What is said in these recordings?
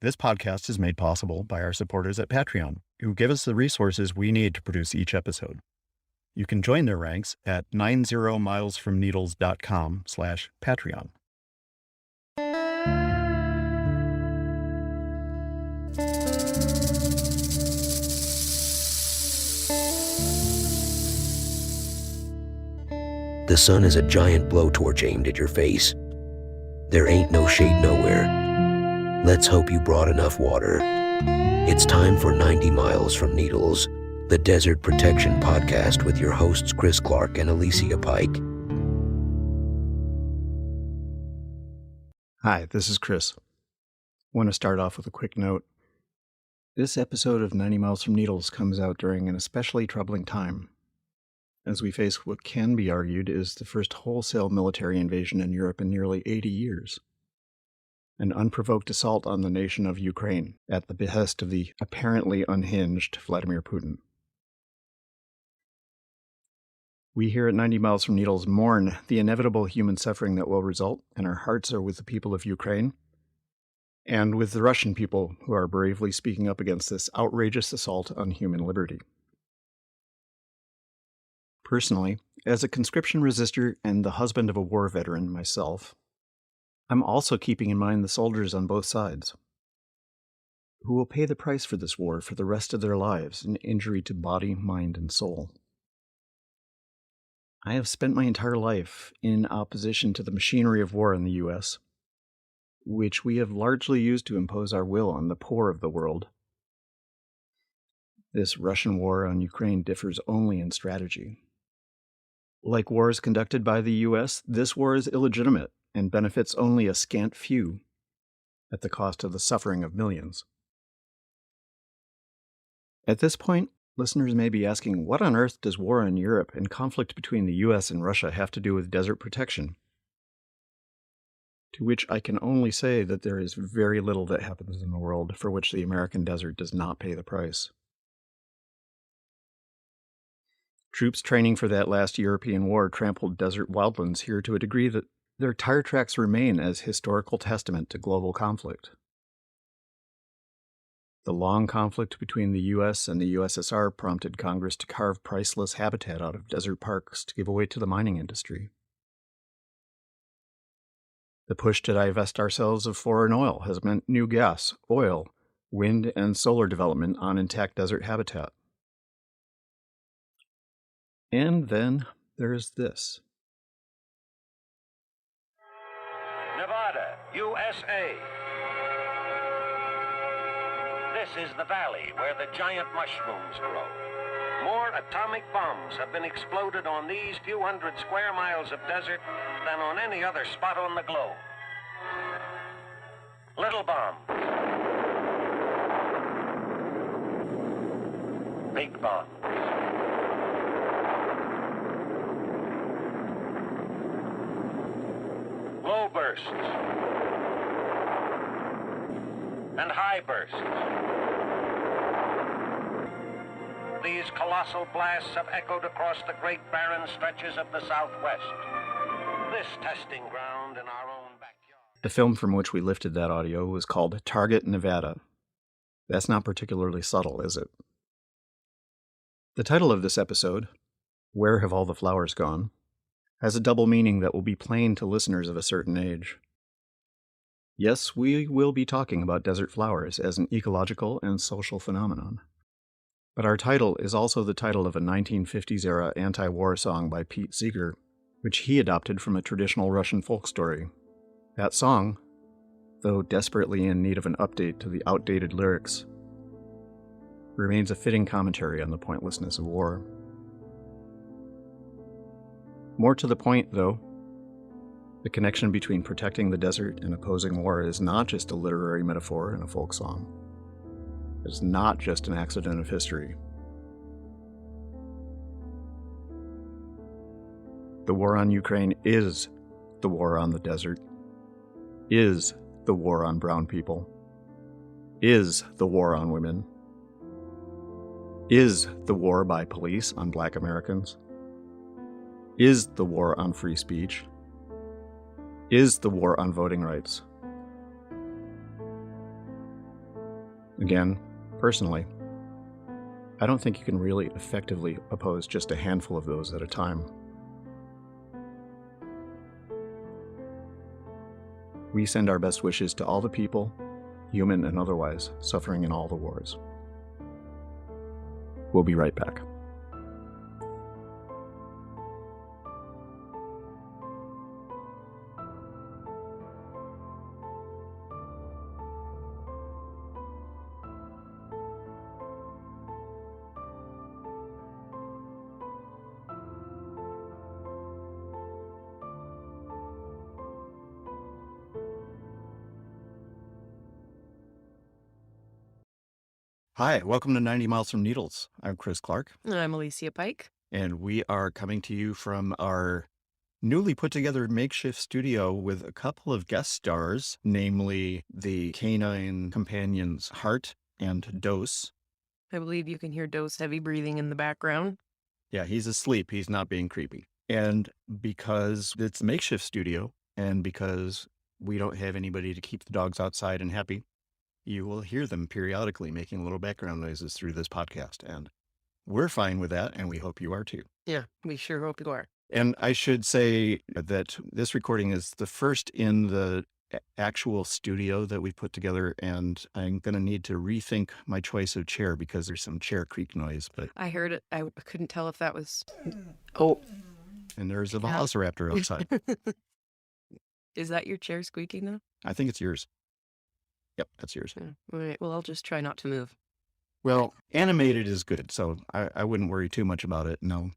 This podcast is made possible by our supporters at Patreon, who give us the resources we need to produce each episode. You can join their ranks at 90milesfromneedles.com/Patreon. The sun is a giant blowtorch aimed at your face. There ain't no shade nowhere. Let's hope you brought enough water. It's time for 90 Miles from Needles, the Desert Protection Podcast with your hosts Chris Clark and Alicia Pike. Hi, this is Chris. I want to start off with a quick note. This episode of 90 Miles from Needles comes out during an especially troubling time, as we face what can be argued is the first wholesale military invasion in Europe in nearly 80 years. An unprovoked assault on the nation of Ukraine at the behest of the apparently unhinged Vladimir Putin. We here at 90 Miles from Needles mourn the inevitable human suffering that will result, and our hearts are with the people of Ukraine and with the Russian people who are bravely speaking up against this outrageous assault on human liberty. Personally, as a conscription resistor and the husband of a war veteran myself, I'm also keeping in mind the soldiers on both sides, who will pay the price for this war for the rest of their lives in injury to body, mind, and soul. I have spent my entire life in opposition to the machinery of war in the U.S., which we have largely used to impose our will on the poor of the world. This Russian war on Ukraine differs only in strategy. Like wars conducted by the U.S., this war is illegitimate and benefits only a scant few at the cost of the suffering of millions. At this point, listeners may be asking, what on earth does war in Europe and conflict between the U.S. and Russia have to do with desert protection? To which I can only say that there is very little that happens in the world for which the American desert does not pay the price. Troops training for that last European war trampled desert wildlands here to a degree that their tire tracks remain as historical testament to global conflict. The long conflict between the U.S. and the USSR prompted Congress to carve priceless habitat out of desert parks to give away to the mining industry. The push to divest ourselves of foreign oil has meant new gas, oil, wind, and solar development on intact desert habitat. And then there's this. Nevada, USA. This is the valley where the giant mushrooms grow. More atomic bombs have been exploded on these few hundred square miles of desert than on any other spot on the globe. Little bomb. Big bomb. Low bursts and high bursts. These colossal blasts have echoed across the great barren stretches of the Southwest. This testing ground in our own backyard. The film from which we lifted that audio was called Target, Nevada. That's not particularly subtle, is it? The title of this episode, Where Have All the Flowers Gone?, has a double meaning that will be plain to listeners of a certain age. Yes, we will be talking about desert flowers as an ecological and social phenomenon. But our title is also the title of a 1950s-era anti-war song by Pete Seeger, which he adopted from a traditional Russian folk story. That song, though desperately in need of an update to the outdated lyrics, remains a fitting commentary on the pointlessness of war. More to the point, though, the connection between protecting the desert and opposing war is not just a literary metaphor in a folk song. It's not just an accident of history. The war on Ukraine is the war on the desert, is the war on brown people, is the war on women, is the war by police on Black Americans, is the war on free speech, is the war on voting rights, Again, personally, I don't think you can really effectively oppose just a handful of those at a time. We send our best wishes to all the people, human and otherwise, suffering in all the wars. We'll be right back. Hi, welcome to 90 Miles from Needles. I'm Chris Clark, I'm Alicia Pike. and we are coming to you from our newly put together makeshift studio with a couple of guest stars, namely the canine companions Hart and Dose. I believe you can hear Dose heavy breathing in the background. Yeah, he's asleep. He's not being creepy. And because it's a makeshift studio, and because we don't have anybody to keep the dogs outside and happy, you will hear them periodically making little background noises through this podcast. And we're fine with that, and we hope you are too. Yeah, we sure hope you are. And I should say that this recording is the first in the actual studio that we've put together, and I'm going to need to rethink my choice of chair because there's some chair creak noise. But I heard it. I couldn't tell if that was... Oh. And there's a velociraptor outside. Is that your chair squeaking though? I think it's yours. Yep, that's yours. Yeah. All right, well, I'll just try not to move. Well, animated is good, so I wouldn't worry too much about it. No,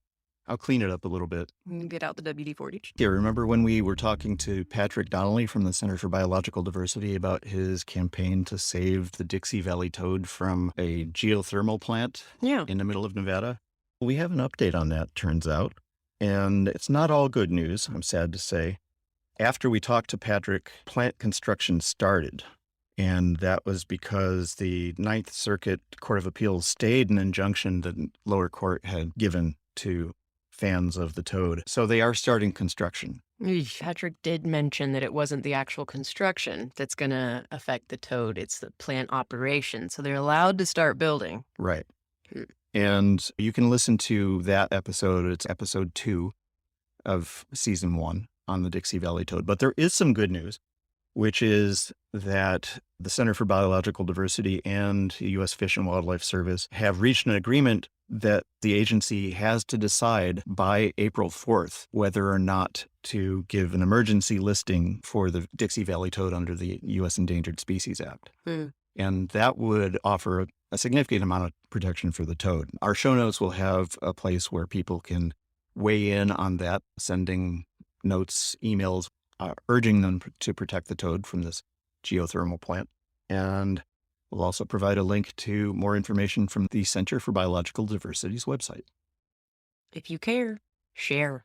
I'll clean it up a little bit. Get out the WD-40. Yeah, remember when we were talking to Patrick Donnelly from the Center for Biological Diversity about his campaign to save the Dixie Valley Toad from a geothermal plant Yeah. in the middle of Nevada? We have an update on that, turns out. And it's not all good news, I'm sad to say. After we talked to Patrick, plant construction started. And that was because the Ninth Circuit Court of Appeals stayed an injunction that the lower court had given to fans of the Toad. So they are starting construction. Patrick did mention that it wasn't the actual construction that's going to affect the Toad. It's the plant operation. So they're allowed to start building. Right. And you can listen to that episode. It's episode 2 of season 1 on the Dixie Valley Toad. But there is some good news, which is that the Center for Biological Diversity and the U.S. Fish and Wildlife Service have reached an agreement that the agency has to decide by April 4th whether or not to give an emergency listing for the Dixie Valley Toad under the U.S. Endangered Species Act. And that would offer a significant amount of protection for the toad. Our show notes will have a place where people can weigh in on that, sending notes, emails, urging them to protect the toad from this geothermal plant. And we'll also provide a link to more information from the Center for Biological Diversity's website. If you care, share.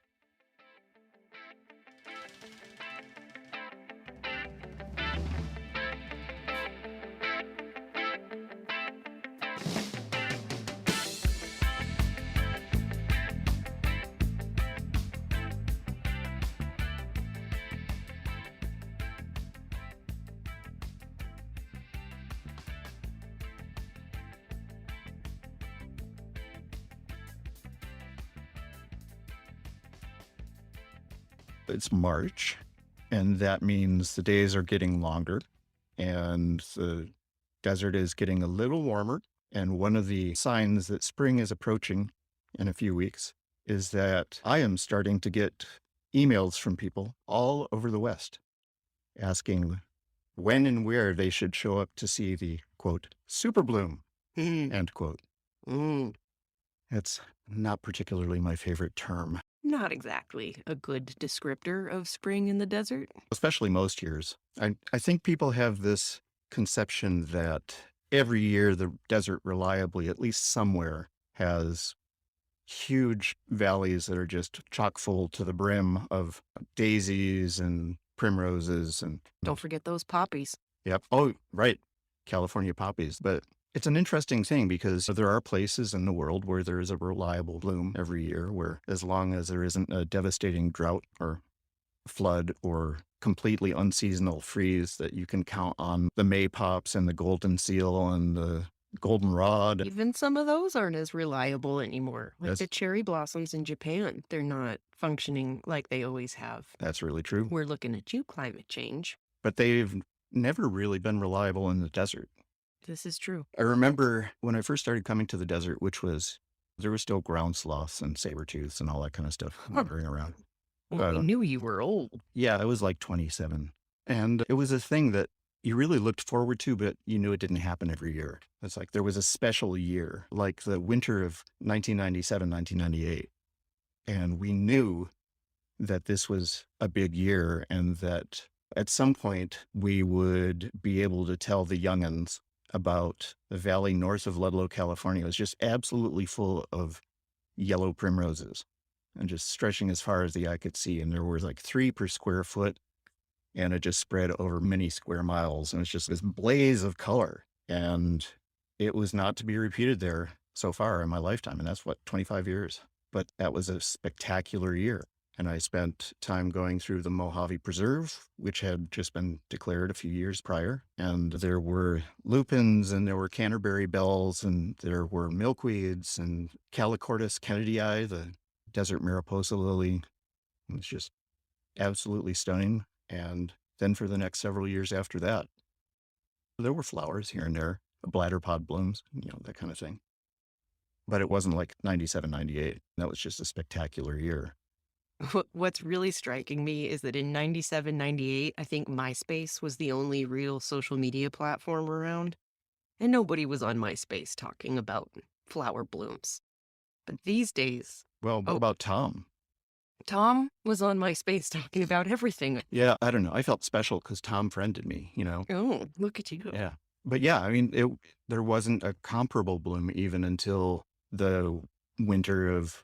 It's March, and that means the days are getting longer, and the desert is getting a little warmer. And one of the signs that spring is approaching in a few weeks is that I am starting to get emails from people all over the West asking when and where they should show up to see the, quote, superbloom, end quote. It's not particularly my favorite term. Not exactly a good descriptor of spring in the desert. Especially most years. I think people have this conception that every year the desert reliably, at least somewhere, has huge valleys that are just chock full to the brim of daisies and primroses. And Don't forget those poppies. Yep. Oh, right. California poppies. But it's an interesting thing because there are places in the world where there is a reliable bloom every year, where as long as there isn't a devastating drought or flood or completely unseasonal freeze that you can count on the maypops and the golden seal and the goldenrod. Even some of those aren't as reliable anymore. Like the That's cherry blossoms in Japan, they're not functioning like they always have. that's really true. We're looking at you, climate change. But they've never really been reliable in the desert. This is true. I remember when I first started coming to the desert, there was still ground sloths and saber-tooths and all that kind of stuff wandering around. Well, we knew you were old. Yeah, I was like 27. And it was a thing that you really looked forward to, but you knew it didn't happen every year. It's like there was a special year, like the winter of 1997, 1998. And we knew that this was a big year and that at some point we would be able to tell the young'uns about the valley north of Ludlow, California. It was just absolutely full of yellow primroses and just stretching as far as the eye could see. And there was like 3 per square foot, and it just spread over many square miles. And it's just this blaze of color. And it was not to be repeated there so far in my lifetime. And that's 25 years. But that was a spectacular year. And I spent time going through the Mojave Preserve, which had just been declared a few years prior. And there were lupins and there were Canterbury bells and there were milkweeds and Calicortus kennedyi, the desert mariposa lily. It was just absolutely stunning. And then for the next several years after that, there were flowers here and there, bladderpod blooms, that kind of thing. But it wasn't like 97, 98. That was just a spectacular year. What's really striking me is that in 97, 98, I think MySpace was the only real social media platform around. And nobody was on MySpace talking about flower blooms. But these days, Well, what about Tom? Tom was on MySpace talking about everything. Yeah, I don't know. I felt special because Tom friended me, Oh, look at you. Yeah. But yeah, I mean, there wasn't a comparable bloom even until the winter of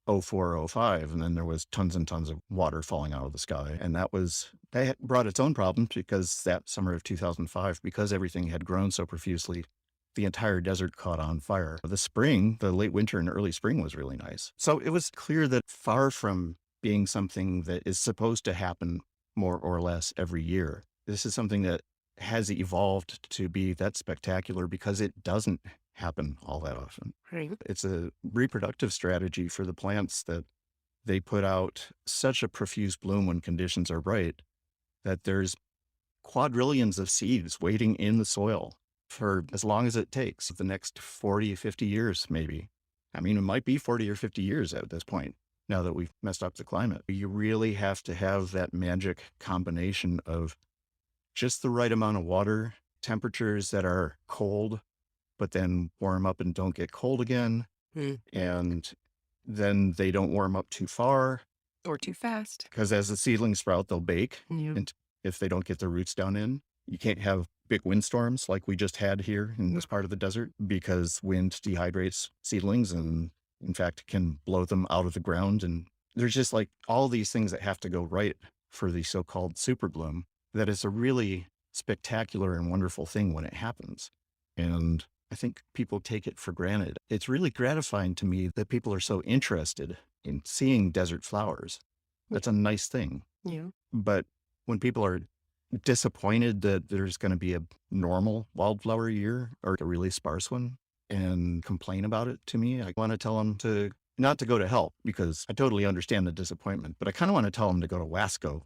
04, 05. And then there was tons and tons of water falling out of the sky. And that brought its own problems because that summer of 2005, because everything had grown so profusely, the entire desert caught on fire. The spring, the late winter and early spring was really nice. So it was clear that far from being something that is supposed to happen more or less every year, this is something that has evolved to be that spectacular because it doesn't happen all that often. Right. It's a reproductive strategy for the plants that they put out such a profuse bloom when conditions are right that there's quadrillions of seeds waiting in the soil for as long as it takes, the next 40, 50 years, maybe. I mean, it might be 40 or 50 years at this point, now that we've messed up the climate. You really have to have that magic combination of just the right amount of water, temperatures that are cold, but then warm up and don't get cold again. And then they don't warm up too far. Or too fast. Because as the seedlings sprout, they'll bake. Yeah. And if they don't get their roots down in, you can't have big windstorms like we just had here in this part of the desert because wind dehydrates seedlings and in fact can blow them out of the ground. And there's just like all these things that have to go right for the so-called superbloom. That is a really spectacular and wonderful thing when it happens. And I think people take it for granted. It's really gratifying to me that people are so interested in seeing desert flowers. That's a nice thing. Yeah. But when people are disappointed that there's going to be a normal wildflower year or a really sparse one and complain about it to me, I want to tell them not to go to help because I totally understand the disappointment, but I kind of want to tell them to go to Wasco,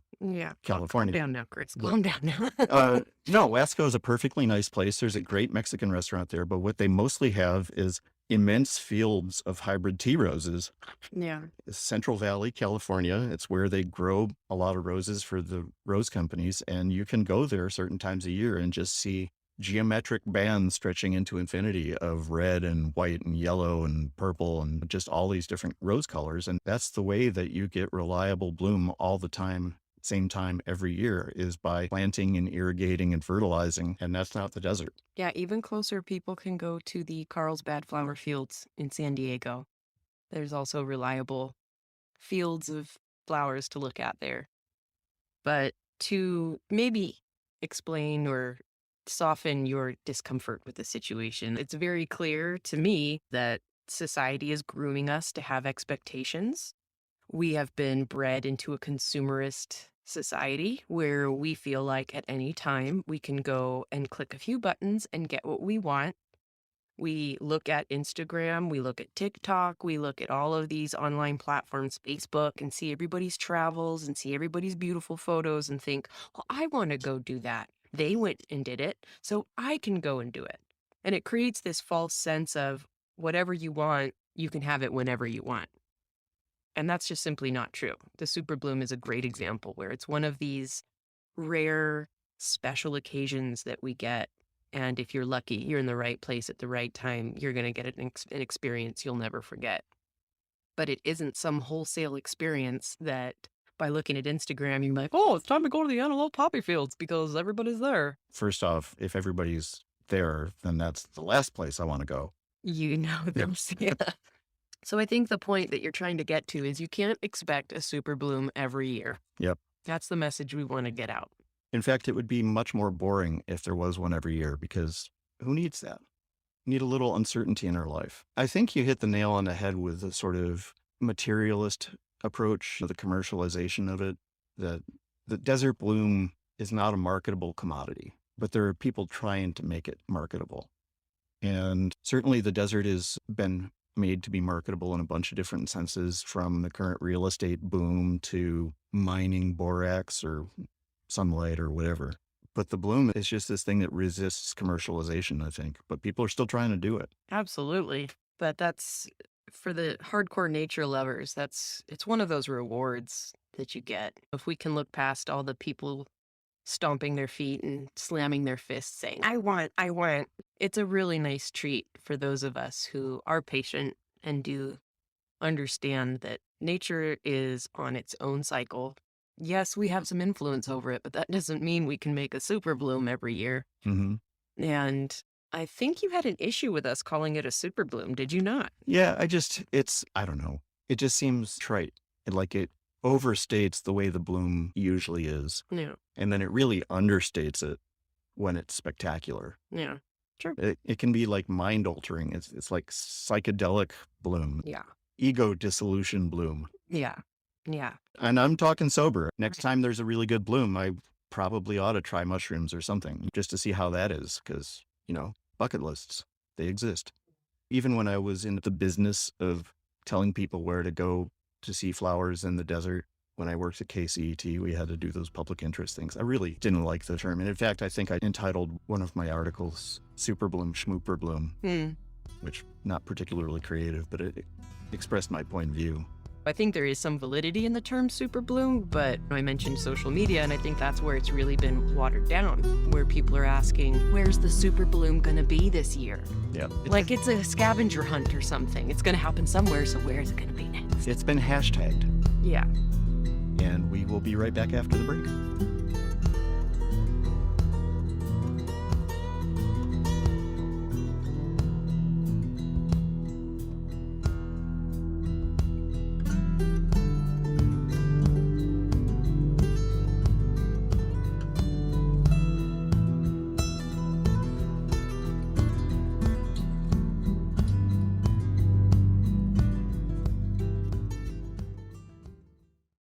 California. Calm down now, Chris. Calm down now. No, Wasco is a perfectly nice place. There's a great Mexican restaurant there, but what they mostly have is immense fields of hybrid tea roses. Yeah. Central Valley, California. It's where they grow a lot of roses for the rose companies. And you can go there certain times a year and just see geometric bands stretching into infinity of red and white and yellow and purple and just all these different rose colors. And that's the way that you get reliable bloom all the time, same time every year, is by planting and irrigating and fertilizing. And that's not the desert. Yeah, even closer, people can go to the Carlsbad flower fields in San Diego. There's also reliable fields of flowers to look at there. But to maybe explain or soften your discomfort with the situation, it's very clear to me that society is grooming us to have expectations. We have been bred into a consumerist society where we feel like at any time we can go and click a few buttons and get what we want. We look at Instagram, we look at TikTok, we look at all of these online platforms, Facebook, and see everybody's travels and see everybody's beautiful photos and think, well, I want to go do that. They went and did it, so I can go and do it. And it creates this false sense of whatever you want, you can have it whenever you want. And that's just simply not true. The super bloom is a great example where it's one of these rare special occasions that we get. And if you're lucky, you're in the right place at the right time, you're going to get an experience you'll never forget. But it isn't some wholesale experience that by looking at Instagram, you're like, oh, it's time to go to the antelope poppy fields because everybody's there. First off, if everybody's there, then that's the last place I want to go. You know this. Yeah. So I think the point that you're trying to get to is you can't expect a super bloom every year. Yep. That's the message we want to get out. In fact, it would be much more boring if there was one every year, because who needs that? We need a little uncertainty in our life. I think you hit the nail on the head with the sort of materialist approach, the commercialization of it, that the desert bloom is not a marketable commodity, but there are people trying to make it marketable. And certainly the desert has been made to be marketable in a bunch of different senses, from the current real estate boom to mining borax or sunlight or whatever. But the bloom is just this thing that resists commercialization, I think. But people are still trying to do it. Absolutely. But that's for the hardcore nature lovers, it's one of those rewards that you get. If we can look past all the people stomping their feet and slamming their fists saying, I want. It's a really nice treat for those of us who are patient and do understand that nature is on its own cycle. Yes, we have some influence over it, but that doesn't mean we can make a super bloom every year. Mm-hmm. And I think you had an issue with us calling it a super bloom, did you not? Yeah, I don't know. It just seems trite. It overstates the way the bloom usually is. Yeah. And then it really understates it when it's spectacular. Yeah. Sure. It can be like mind altering. It's like psychedelic bloom. Yeah. Ego dissolution bloom. Yeah. Yeah. And I'm talking sober. Next time there's a really good bloom, I probably ought to try mushrooms or something just to see how that is. Because, bucket lists, they exist. Even when I was in the business of telling people where to go to see flowers in the desert, when I worked at KCET, we had to do those public interest things. I really didn't like the term. And in fact, I think I entitled one of my articles, Super Bloom, Schmooper Bloom, which not particularly creative, but it expressed my point of view. I think there is some validity in the term super bloom, but I mentioned social media, and I think that's where it's really been watered down, where people are asking, where's the super bloom going to be this year? Yeah. Like it's a scavenger hunt or something. It's going to happen somewhere, so where is it going to be next? It's been hashtagged. Yeah. And we will be right back after the break.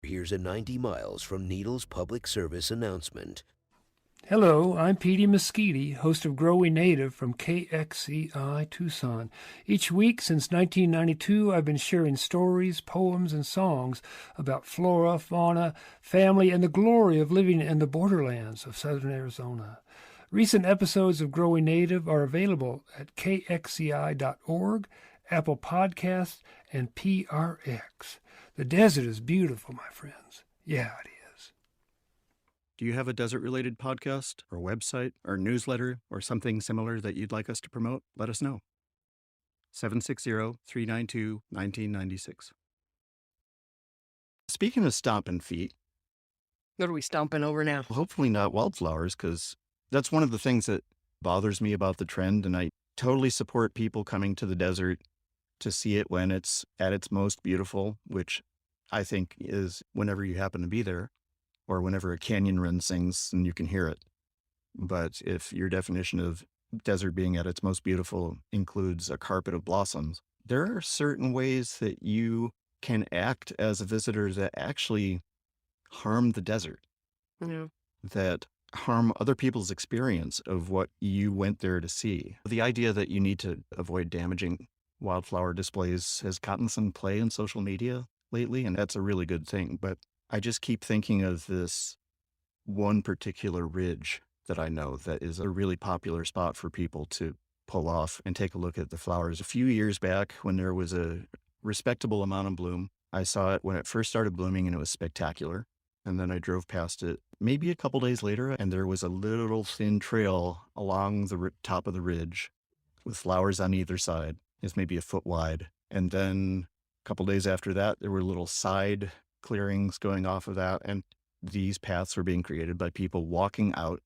Here's a 90 miles from Needles public service announcement. Hello, I'm Petey Mesquite, host of Growing Native from KXCI Tucson. Each week since 1992, I've been sharing stories, poems, and songs about flora, fauna, family, and the glory of living in the borderlands of southern Arizona. Recent episodes of Growing Native are available at kxci.org, Apple Podcasts, and PRX. The desert is beautiful, my friends. Yeah, it is. Do you have a desert-related podcast or website or newsletter or something similar that you'd like us to promote? Let us know. 760-392-1996. Speaking of stomping feet, What are we stomping over now? hopefully not wildflowers, because that's one of the things that bothers me about the trend, and I totally support people coming to the desert to see it when it's at its most beautiful, which I think is whenever you happen to be there, or whenever a canyon wren sings and you can hear it. But if your definition of desert being at its most beautiful includes a carpet of blossoms, there are certain ways that you can act as a visitor that actually harm the desert. Yeah. that harm other people's experience of what you went there to see. The idea that you need to avoid damaging wildflower displays has gotten some play in social media lately, and that's a really good thing. But I just keep thinking of this one particular ridge that I know that is a really popular spot for people to pull off and take a look at the flowers. A few years back, when there was a respectable amount of bloom, I saw it when it first started blooming and it was spectacular. And then I drove past it maybe a couple days later, and there was a little thin trail along the top of the ridge with flowers on either side. It's maybe a foot wide. And then a couple days after that, there were little side clearings going off of that. And these paths were being created by people walking out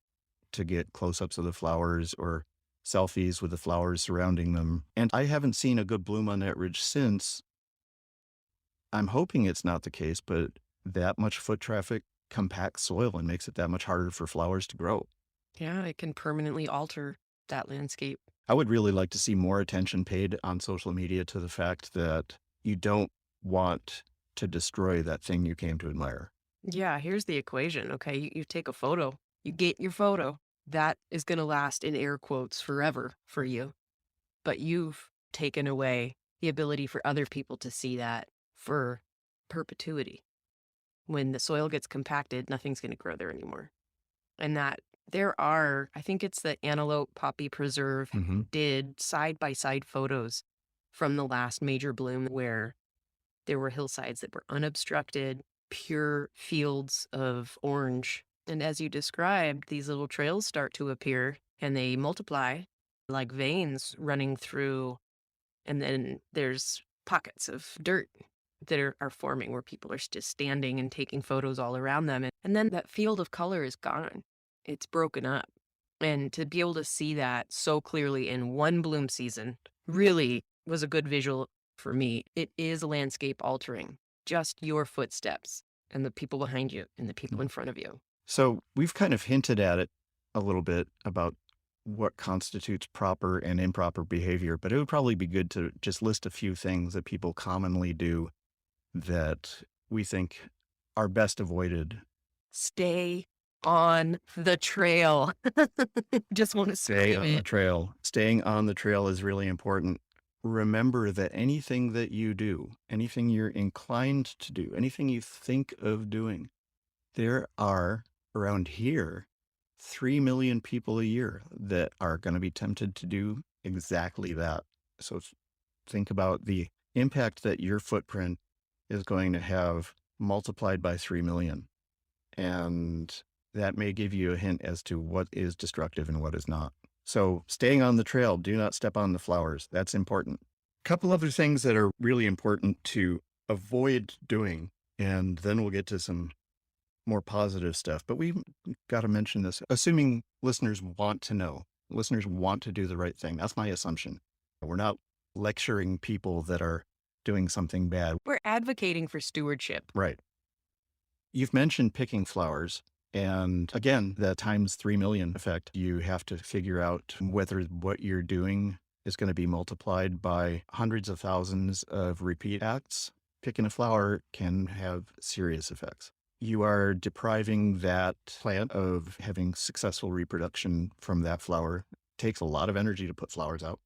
to get close-ups of the flowers or selfies with the flowers surrounding them. And I haven't seen a good bloom on that ridge since. I'm hoping it's not the case, but that much foot traffic compacts soil and makes it that much harder for flowers to grow. Yeah, it can permanently alter that landscape. I would really like to see more attention paid on social media to the fact that you don't want to destroy that thing you came to admire. Yeah, here's the equation. Okay, you take a photo, you get your photo. That is going to last in air quotes forever for you. But you've taken away the ability for other people to see that for perpetuity. When the soil gets compacted, nothing's going to grow there anymore. And that there are, I think it's the Antelope Poppy Preserve did side-by-side photos from the last major bloom where there were hillsides that were unobstructed, pure fields of orange. And as you described, these little trails start to appear and they multiply like veins running through. And then there's pockets of dirt that are forming where people are just standing and taking photos all around them. And then that field of color is gone. It's broken up. And to be able to see that so clearly in one bloom season really was a good visual for me. It is landscape altering, just your footsteps and the people behind you and the people in front of you. So we've kind of hinted at it a little bit about what constitutes proper and improper behavior, but it would probably be good to just list a few things that people commonly do that we think are best avoided. Stay on the trail. Just want to Stay scream on the it. trail. Staying on the trail is really important. Remember that anything that you do, anything you're inclined to do, anything you think of doing, there are around here 3 million people a year that are going to be tempted to do exactly that. So think about the impact that your footprint is going to have multiplied by 3 million. And that may give you a hint as to what is destructive and what is not. So staying on the trail, do not step on the flowers. That's important. A couple other things that are really important to avoid doing, and then we'll get to some more positive stuff. But we've got to mention this, assuming listeners want to know, listeners want to do the right thing. That's my assumption. We're not lecturing people that are doing something bad. We're advocating for stewardship. Right. You've mentioned picking flowers. And again, the times 3 million effect, you have to figure out whether what you're doing is going to be multiplied by hundreds of thousands of repeat acts. Picking a flower can have serious effects. You are depriving that plant of having successful reproduction from that flower. It takes a lot of energy to put flowers out.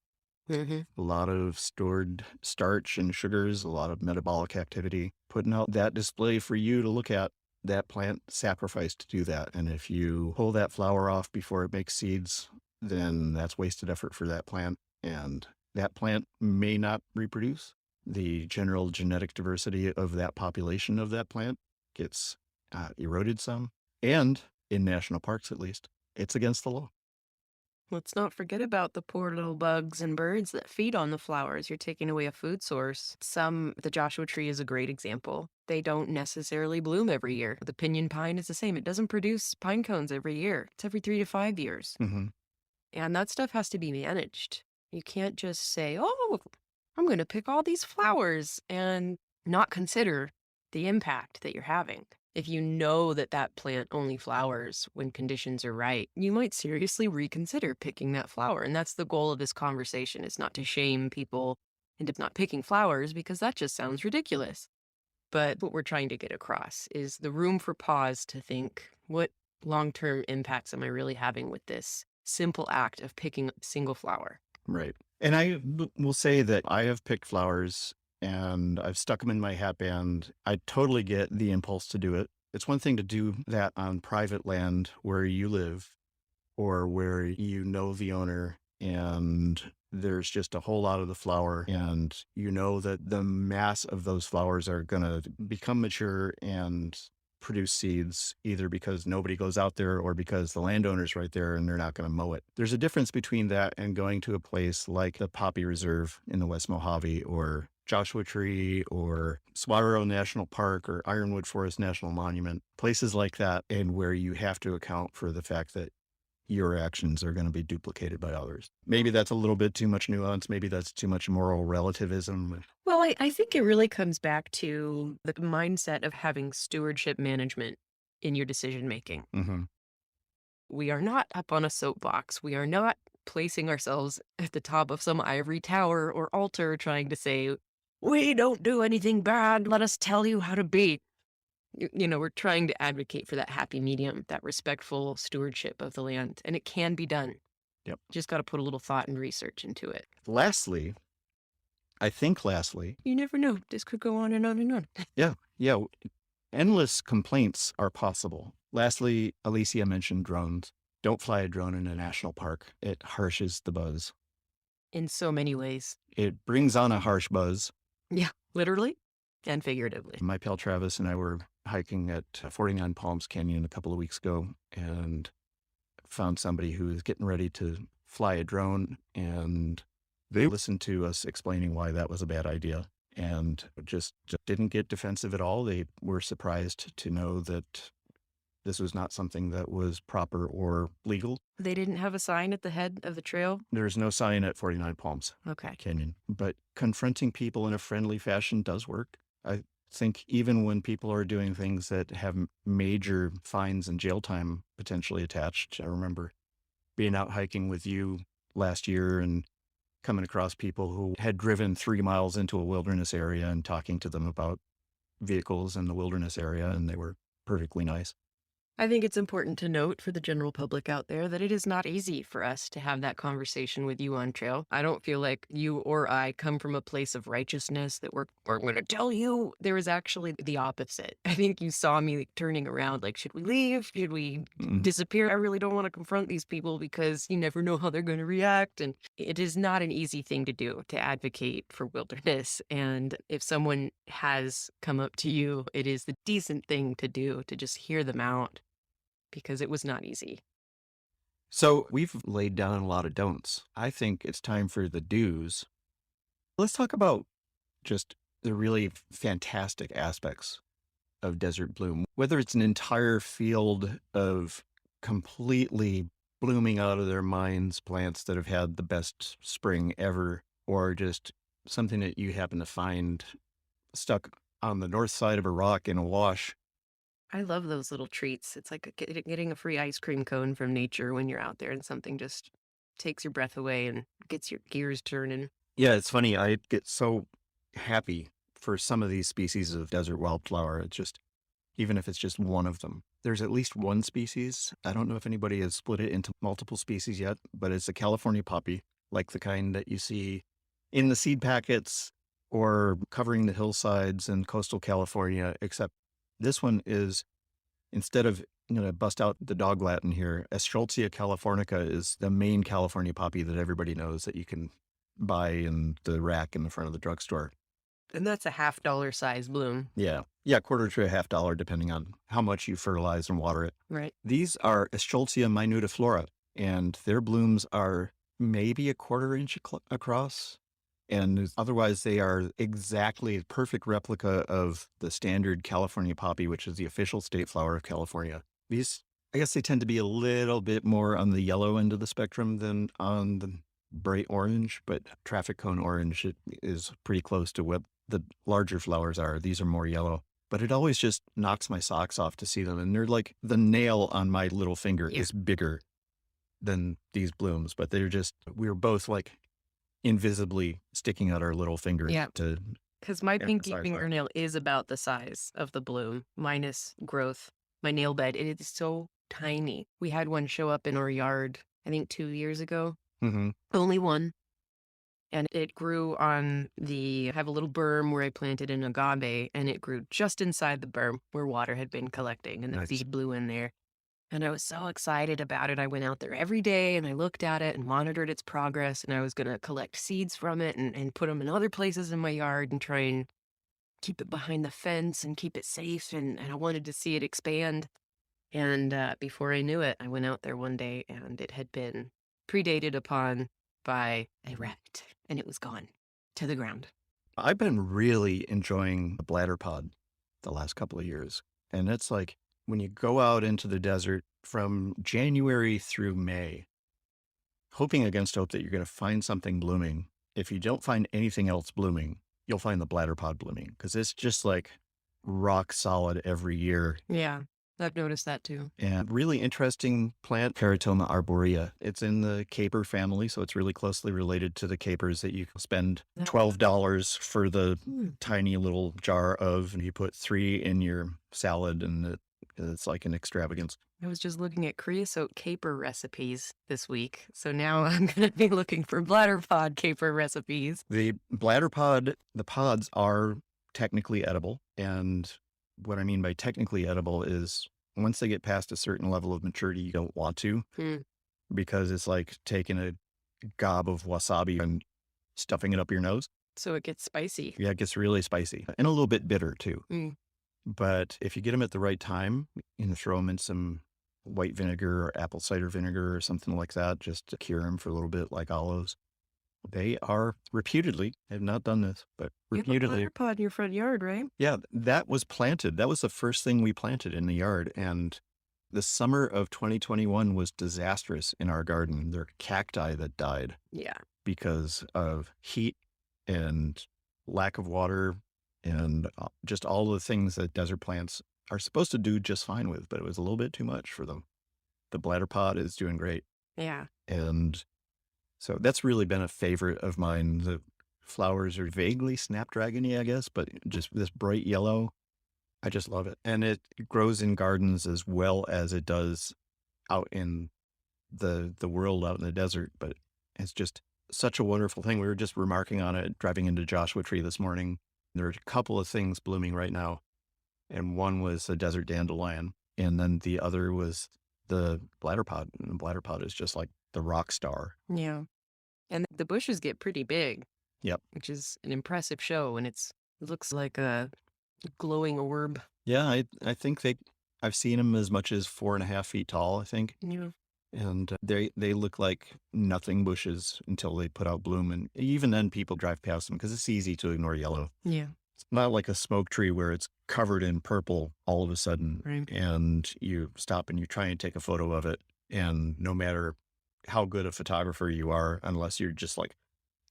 A lot of stored starch and sugars, a lot of metabolic activity. Putting out that display for you to look at, that plant sacrificed to do that. And if you pull that flower off before it makes seeds, then that's wasted effort for that plant. And that plant may not reproduce. The general genetic diversity of that population of that plant gets eroded some. And in national parks, at least, it's against the law. Let's not forget about the poor little bugs and birds that feed on the flowers. You're taking away a food source. The Joshua tree is a great example. They don't necessarily bloom every year. The pinyon pine is the same. It doesn't produce pine cones every year. It's every 3 to 5 years. And that stuff has to be managed. You can't just say, oh, I'm going to pick all these flowers and not consider the impact that you're having. If you know that that plant only flowers when conditions are right, you might seriously reconsider picking that flower. And that's the goal of this conversation, is not to shame people into not picking flowers, because that just sounds ridiculous. But what we're trying to get across is the room for pause to think, What long-term impacts am I really having with this simple act of picking a single flower? Right. And will say that I have picked flowers and I've stuck them in my hatband. I totally get the impulse to do it. It's one thing to do that on private land where you live or where you know the owner and there's just a whole lot of the flower and you know that the mass of those flowers are going to become mature and produce seeds either because nobody goes out there or because the landowner's right there and they're not going to mow it. There's a difference between that and going to a place like the Poppy Reserve in the West Mojave or Joshua Tree or Saguaro National Park or Ironwood Forest National Monument, places like that, and where you have to account for the fact that your actions are going to be duplicated by others. Maybe that's a little bit too much nuance. Maybe that's too much moral relativism. Well, I think it really comes back to the mindset of having stewardship management in your decision making. Mm-hmm. We are not up on a soapbox. We are not placing ourselves at the top of some ivory tower or altar trying to say, we don't do anything bad. Let us tell you how to be. We're trying to advocate for that happy medium, that respectful stewardship of the land, and it can be done. Yep. Just got to put a little thought and research into it. Lastly, you never know. This could go on and on and on. Yeah. Endless complaints are possible. Lastly, Alicia mentioned drones. Don't fly a drone in a national park. It harshes the buzz. In so many ways. It brings on a harsh buzz. Yeah, literally and figuratively. My pal Travis and I were hiking at 49 Palms Canyon a couple of weeks ago and found somebody who was getting ready to fly a drone, and they listened to us explaining why that was a bad idea and just didn't get defensive at all. They were surprised to know that this was not something that was proper or legal. They didn't have a sign at the head of the trail? There's no sign at 49 Palms Canyon, but confronting people in a friendly fashion does work. I think even when people are doing things that have major fines and jail time potentially attached. I remember being out hiking with you last year and coming across people who had driven 3 miles into a wilderness area and talking to them about vehicles in the wilderness area, and they were perfectly nice. I think it's important to note for the general public out there that it is not easy for us to have that conversation with you on trail. I don't feel like you or I come from a place of righteousness that we're going to tell you. There is actually the opposite. I think you saw me turning around like, should we leave? Should we disappear? I really don't want to confront these people because you never know how they're going to react. And it is not an easy thing to do, to advocate for wilderness. And if someone has come up to you, it is the decent thing to do to just hear them out, because it was not easy. So we've laid down a lot of don'ts. I think it's time for the do's. Let's talk about just the really fantastic aspects of desert bloom, whether it's an entire field of completely blooming out of their minds plants that have had the best spring ever, or just something that you happen to find stuck on the north side of a rock in a wash. I love those little treats. It's like getting a free ice cream cone from nature when you're out there and something just takes your breath away and gets your gears turning. Yeah, it's funny. I get so happy for some of these species of desert wildflower. It's just, even if it's just one of them. There's at least one species. I don't know if anybody has split it into multiple species yet, but it's a California poppy, like the kind that you see in the seed packets or covering the hillsides in coastal California, except this one is, instead of, bust out the dog Latin here, Eschscholzia californica is the main California poppy that everybody knows that you can buy in the rack in the front of the drugstore. And that's a $50 size bloom. Yeah, quarter to $50, depending on how much you fertilize and water it. Right. These are Eschscholzia minutiflora, and their blooms are maybe a quarter-inch across. And otherwise, they are exactly a perfect replica of the standard California poppy, which is the official state flower of California. These, I guess they tend to be a little bit more on the yellow end of the spectrum than on the bright orange, but traffic cone orange is pretty close to what the larger flowers are. These are more yellow. But it always just knocks my socks off to see them. And they're like, the nail on my little finger is bigger than these blooms. But we're both like invisibly sticking out our little fingers. Yeah. Because my pinky fingernail is about the size of the bloom, minus growth, my nail bed. It is so tiny. We had one show up in our yard, I think 2 years ago. Mm-hmm. Only one. And it grew on I have a little berm where I planted an agave, and it grew just inside the berm where water had been collecting, and the Nice. seed blew in there. And I was so excited about it. I went out there every day and I looked at it and monitored its progress. And I was going to collect seeds from it and put them in other places in my yard and try and keep it behind the fence and keep it safe. And I wanted to see it expand. And before I knew it, I went out there one day and it had been predated upon by a rat, and it was gone to the ground. I've been really enjoying the bladder pod the last couple of years. And it's like when you go out into the desert from January through May, hoping against hope that you're going to find something blooming. If you don't find anything else blooming, you'll find the bladder pod blooming because it's just like rock solid every year. Yeah, I've noticed that too. And really interesting plant, Paratoma arborea. It's in the caper family, so it's really closely related to the capers that you spend $12 for the tiny little jar of, and you put 3 in your salad, and it's like an extravagance. I was just looking at creosote caper recipes this week, so now I'm going to be looking for bladder pod caper recipes. The bladder pod, the pods are technically edible, and what I mean by technically edible is once they get past a certain level of maturity, you don't want to, because it's like taking a gob of wasabi and stuffing it up your nose. So it gets spicy. Yeah, it gets really spicy and a little bit bitter too. But if you get them at the right time, you can throw them in some white vinegar or apple cider vinegar or something like that, just to cure them for a little bit, like olives. They are reputedly, I have not done this, but You have a reputedly. bladder pod in your front yard, right? Yeah, that was planted. That was the first thing we planted in the yard. And the summer of 2021 was disastrous in our garden. There are cacti that died Yeah. because of heat and lack of water and just all the things that desert plants are supposed to do just fine with, but it was a little bit too much for them. The bladder pod is doing great. Yeah. And so that's really been a favorite of mine. The flowers are vaguely snapdragon-y, I guess, but just this bright yellow. I just love it. And it grows in gardens as well as it does out in the world, out in the desert. But it's just such a wonderful thing. We were just remarking on it driving into Joshua Tree this morning. There are a couple of things blooming right now. And one was a desert dandelion. And then the other was the bladder pod. And the bladder pod is just like the rock star. Yeah. And the bushes get pretty big. Yep. Which is an impressive show. And it looks like a glowing orb. Yeah, I think I've seen them as much as 4.5 feet tall, I think. Yeah. And they look like nothing bushes until they put out bloom. And even then people drive past them because it's easy to ignore yellow. Yeah. It's not like a smoke tree where it's covered in purple all of a sudden. Right. And you stop and you try and take a photo of it. And no matter how good a photographer you are, unless you're just like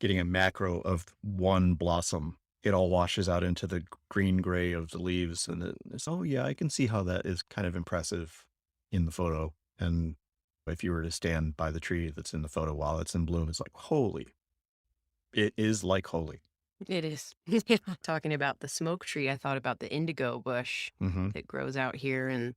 getting a macro of one blossom, it all washes out into the green gray of the leaves. And it's, oh yeah, I can see how that is kind of impressive in the photo. And if you were to stand by the tree that's in the photo while it's in bloom, it's like, holy. It is like holy. It is. Talking about the smoke tree, I thought about the indigo bush that grows out here, and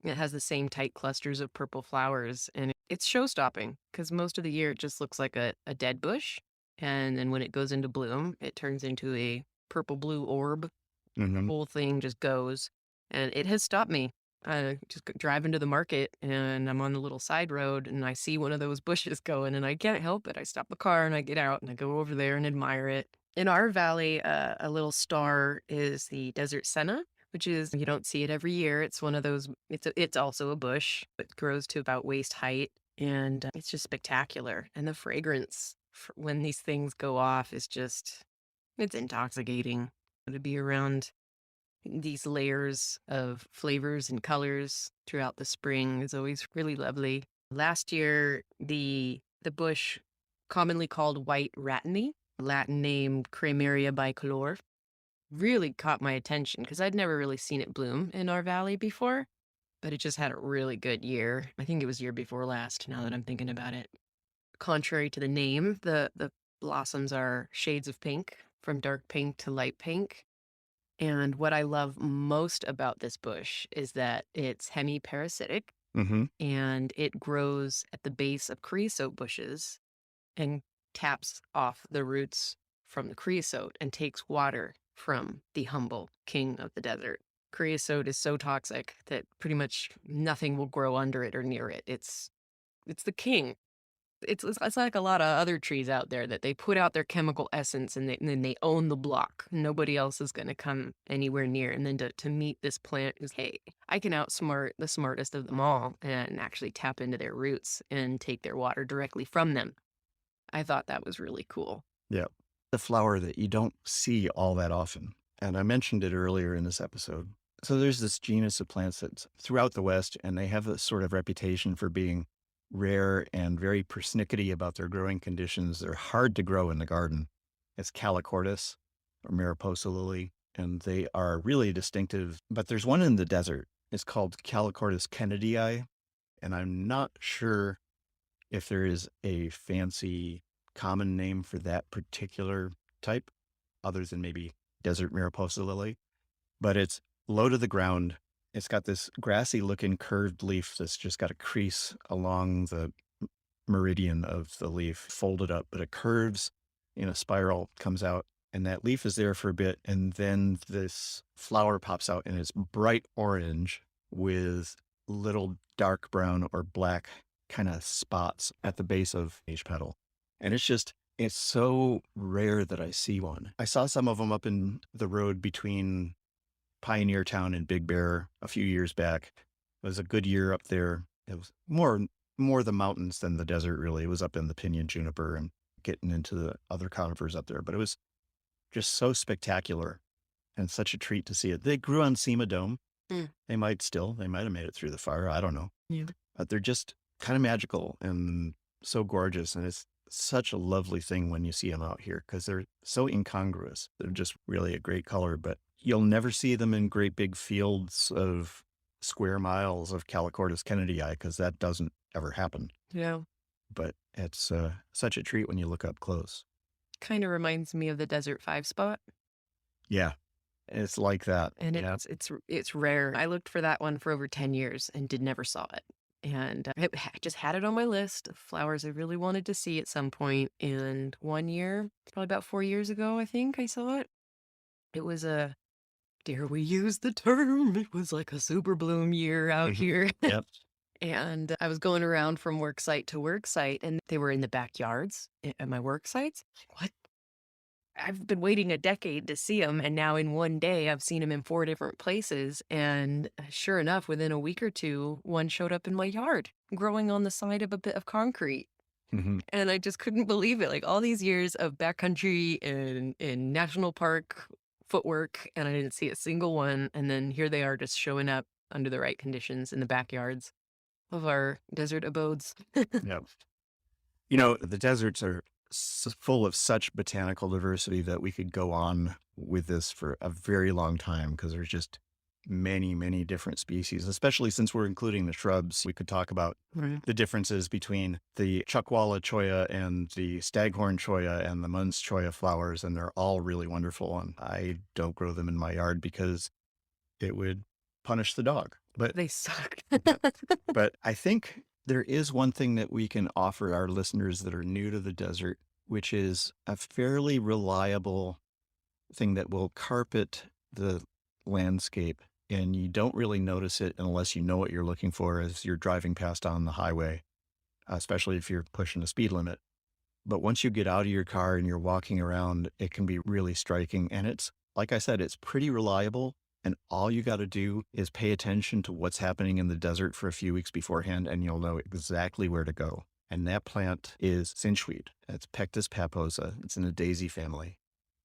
it has the same tight clusters of purple flowers, and it's show-stopping because most of the year it just looks like a dead bush, and then when it goes into bloom, it turns into a purple-blue orb. The whole thing just goes, and it has stopped me. I just drive into the market, and I'm on the little side road, and I see one of those bushes going, and I can't help it. I stop the car, and I get out, and I go over there and admire it. In our valley, a little star is the desert senna, which is, you don't see it every year. It's one of those, it's also a bush. It grows to about waist height, and it's just spectacular. And the fragrance when these things go off is just, it's intoxicating. To be around these layers of flavors and colors throughout the spring is always really lovely. Last year, the bush, commonly called white rhatany, Latin name Crameria bicolor, really caught my attention because I'd never really seen it bloom in our valley before, but it just had a really good year. I think it was year before last, now that I'm thinking about it. Contrary to the name, the blossoms are shades of pink, from dark pink to light pink. And what I love most about this bush is that it's hemiparasitic Mm-hmm. and it grows at the base of creosote bushes and taps off the roots from the creosote and takes water from the humble king of the desert. Creosote is so toxic that pretty much nothing will grow under it or near it. It's the king. It's like a lot of other trees out there that they put out their chemical essence and then they own the block. Nobody else is going to come anywhere near. And then to meet this plant is, hey, I can outsmart the smartest of them all and actually tap into their roots and take their water directly from them. I thought that was really cool. Yeah. The flower that you don't see all that often. And I mentioned it earlier in this episode. So there's this genus of plants that's throughout the West, and they have a sort of reputation for being rare and very persnickety about their growing conditions. They're hard to grow in the garden. It's Calicortus or Mariposa lily, and they are really distinctive. But there's one in the desert. It's called Calicortus kennedyi, and I'm not sure if there is a fancy common name for that particular type, other than maybe desert Mariposa lily. But it's low to the ground. It's got this grassy looking curved leaf that's just got a crease along the meridian of the leaf, folded up, but it curves in a spiral, comes out, and that leaf is there for a bit. And then this flower pops out and it's bright orange with little dark brown or black kind of spots at the base of each petal. And it's so rare that I see one. I saw some of them up in the road between Pioneer Town and Big Bear a few years back. It was a good year up there. It was more the mountains than the desert, really. It was up in the pinyon juniper and getting into the other conifers up there. But it was just so spectacular and such a treat to see it. They grew on Sema Dome. Mm. They might have made it through the fire. I don't know. Yeah. But they're just kind of magical and so gorgeous. And it's such a lovely thing when you see them out here because they're so incongruous. They're just really a great color, but you'll never see them in great big fields of square miles of Calicortus kennedyi because that doesn't ever happen. Yeah. But it's such a treat when you look up close. Kind of reminds me of the Desert 5 spot. Yeah, it's like that. And Yeah. it's rare. I looked for that one for over 10 years and never saw it. And I just had it on my list of flowers I really wanted to see at some point. And one year, probably about 4 years ago, I think I saw it. It was dare we use the term? It was like a super bloom year out here. Yep. And I was going around from work site to work site, and they were in the backyards at my work sites. What? I've been waiting a decade to see them, and now in one day I've seen them in 4 different places. And sure enough, within a week or two, one showed up in my yard, growing on the side of a bit of concrete. Mm-hmm. And I just couldn't believe it. Like all these years of backcountry and in national park footwork, and I didn't see a single one. And then here they are just showing up under the right conditions in the backyards of our desert abodes. Yep. The deserts are full of such botanical diversity that we could go on with this for a very long time because there's just many, many different species, especially since we're including the shrubs. We could talk about the differences between the chuckwalla cholla and the staghorn cholla and the Mun's cholla flowers, and they're all really wonderful. And I don't grow them in my yard because it would punish the dog. But They suck. but I think there is one thing that we can offer our listeners that are new to the desert, which is a fairly reliable thing that will carpet the landscape. And you don't really notice it unless you know what you're looking for as you're driving past on the highway, especially if you're pushing the speed limit. But once you get out of your car and you're walking around, it can be really striking. And it's, like I said, it's pretty reliable. And all you got to do is pay attention to what's happening in the desert for a few weeks beforehand, and you'll know exactly where to go. And that plant is cinchweed. It's Pectus paposa. It's in the daisy family.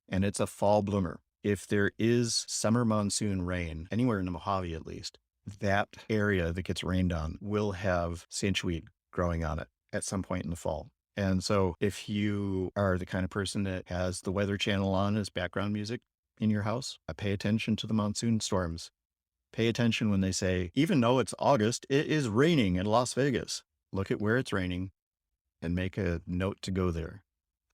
And it's a fall bloomer. If there is summer monsoon rain, anywhere in the Mojave at least, that area that gets rained on will have cinchweed growing on it at some point in the fall. And so if you are the kind of person that has the Weather Channel on as background music in your house, pay attention to the monsoon storms. Pay attention when they say, even though it's August, it is raining in Las Vegas. Look at where it's raining and make a note to go there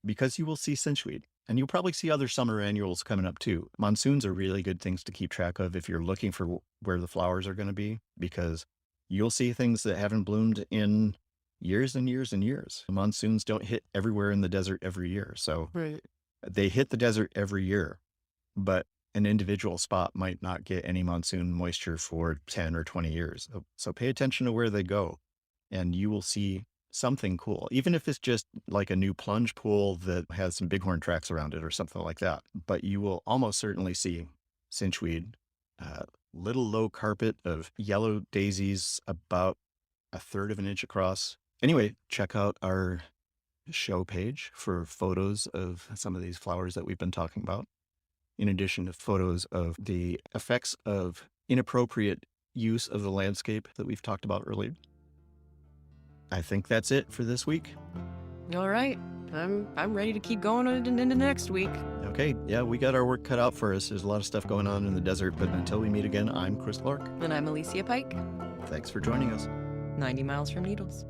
because you will see cinchweed. And you'll probably see other summer annuals coming up too. Monsoons are really good things to keep track of if you're looking for where the flowers are going to be, because you'll see things that haven't bloomed in years and years and years. Monsoons don't hit everywhere in the desert every year. So Right. they hit the desert every year, but an individual spot might not get any monsoon moisture for 10 or 20 years. So pay attention to where they go, and you will see something cool, even if it's just like a new plunge pool that has some bighorn tracks around it or something like that. But you will almost certainly see cinchweed, little low carpet of yellow daisies about a third of an inch across. Anyway, check out our show page for photos of some of these flowers that we've been talking about, in addition to photos of the effects of inappropriate use of the landscape that we've talked about earlier. I think that's it for this week. All right. I'm ready to keep going into next week. Okay, yeah, we got our work cut out for us. There's a lot of stuff going on in the desert, but until we meet again, I'm Chris Clark. And I'm Alicia Pike, Thanks for joining us. 90 miles from Needles.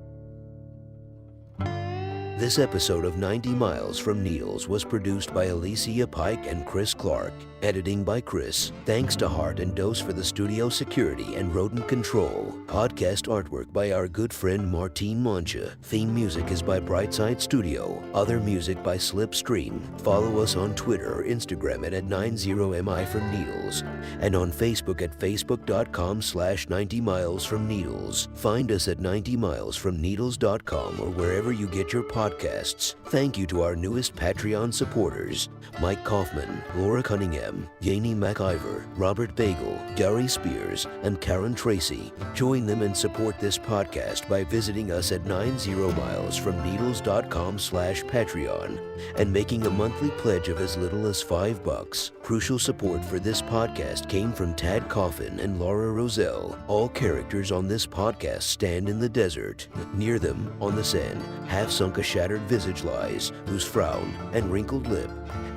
This episode of 90 Miles from Needles was produced by Alicia Pike and Chris Clark. Editing by Chris. Thanks to Hart and Dose for the studio security and rodent control. Podcast artwork by our good friend Martine Mancha. Theme music is by Brightside Studio. Other music by Slipstream. Follow us on Twitter or Instagram at 90mi from Needles. And on Facebook at facebook.com/90 miles from Needles. Find us at 90milesfromneedles.com or wherever you get your podcasts. Thank you to our newest Patreon supporters, Mike Kaufman, Laura Cunningham, Yaney McIver, Robert Bagel, Gary Spears, and Karen Tracy. Join them and support this podcast by visiting us at 90milesfromneedles.com/Patreon and making a monthly pledge of as little as $5. Crucial support for this podcast came from Tad Coffin and Laura Roselle. All characters on this podcast stand in the desert. Near them, on the sand, half-sunk a shattered visage lies, whose frown and wrinkled lip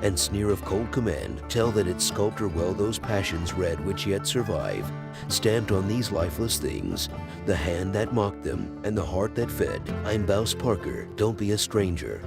and sneer of cold command tell that its sculptor well those passions red which yet survive. Stamped on these lifeless things, the hand that mocked them and the heart that fed. I'm Bouse Parker, don't be a stranger.